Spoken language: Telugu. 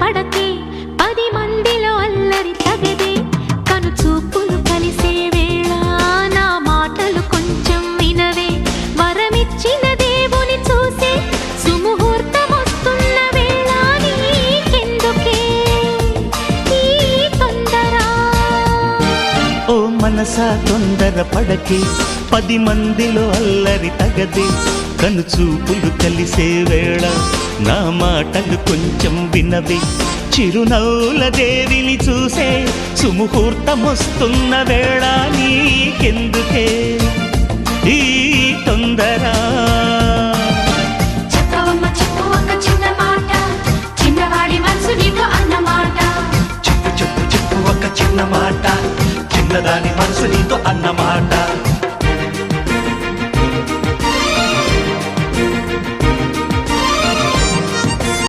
పడకే 10 మందిలో అల్లరి తగదే కను చూపులు కలిసే వేళ నా మాటలు కొంచెం వినవే వరమిచ్చిన దేవుని చూసే సుముహూర్తం వస్తున్న వేళ నీకెందుకే ఈ తొందర ఓ మనసా తొందర పడకే 10 మందిలో అల్లరి తగదే కను చూపులు కలిసే వేళ నా మాటలు కొంచెం వినవే చిరునవ్వుల దేవిని చూసే సుముహూర్తం వస్తున్న వేళ నీకెందుకే ఈ తొందర